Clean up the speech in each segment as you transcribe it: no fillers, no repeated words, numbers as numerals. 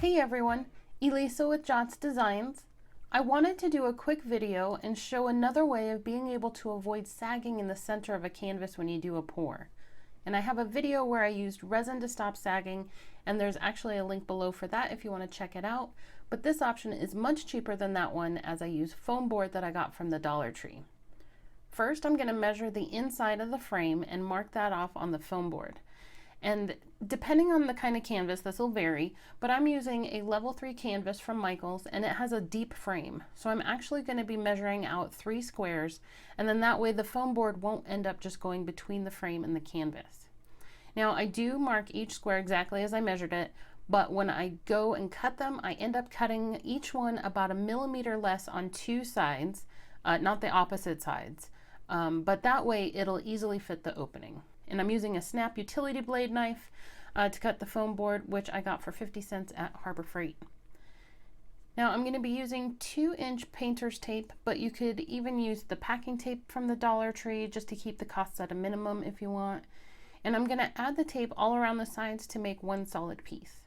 Hey everyone, Elisa with Jots Designs. I wanted to do a quick video and show another way of being able to avoid sagging in the center of a canvas when you do a pour. And I have a video where I used resin to stop sagging, and there's actually a link below for that if you want to check it out. But this option is much cheaper than that one, as I use foam board that I got from the DollarTree. First, I'm going to measure the inside of the frame and mark that off on the foam board. And depending on the kind of canvas, this will vary, but I'm using a level 3 canvas from Michaels, and it has a deep frame. So I'm actually going to be measuring out 3 squares, and then that way the foam board won't end up just going between the frame and the canvas. Now I do mark each square exactly as I measured it, but when I go and cut them, I end up cutting each one about 1 millimeter less on 2 sides, not the opposite sides, but that way it'll easily fit the opening. And I'm using a snap utility blade knife to cut the foam board, which I got for 50 cents at Harbor Freight. Now I'm going to be using 2-inch painter's tape, but you could even use the packing tape from the DollarTree just to keep the costs at a minimum if you want. And I'm going to add the tape all around the sides to make one solid piece.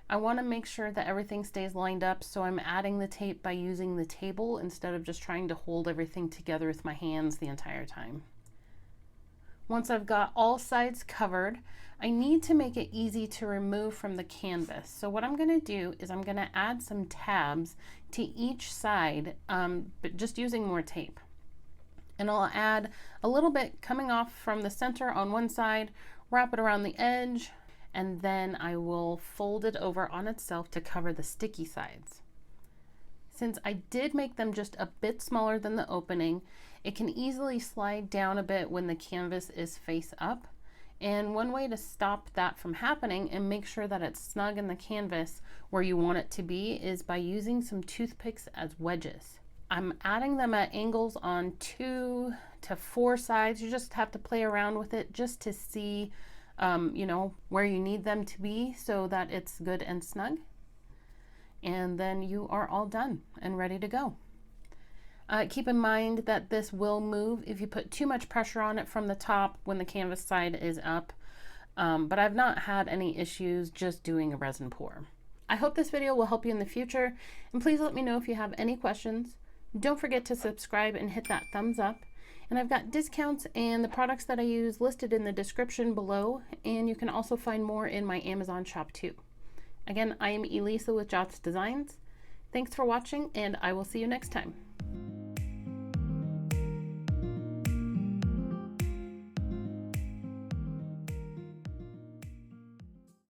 I want to make sure that everything stays lined up, so I'm adding the tape by using the table instead of just trying to hold everything together with my hands the entire time. Once I've got all sides covered, I need to make it easy to remove from the canvas. So what I'm going to do is I'm going to add some tabs to each side, but just using more tape. And I'll add a little bit coming off from the center on one side, wrap it around the edge, and then I will fold it over on itself to cover the sticky sides. Since I did make them just a bit smaller than the opening, it can easily slide down a bit when the canvas is face up. And one way to stop that from happening and make sure that it's snug in the canvas where you want it to be is by using some toothpicks as wedges. I'm adding them at angles on 2 to 4 sides. You just have to play around with it just to see where you need them to be so that it's good and snug. And then you are all done and ready to go. Keep in mind that this will move if you put too much pressure on it from the top when the canvas side is up, but I've not had any issues just doing a resin pour. I hope this video will help you in the future, and please let me know if you have any questions. Don't forget to subscribe and hit that thumbs up. And I've got discounts and the products that I use listed in the description below, and you can also find more in my Amazon shop too. Again, I am Elisa with Jots Designs. Thanks for watching, and I will see you next time.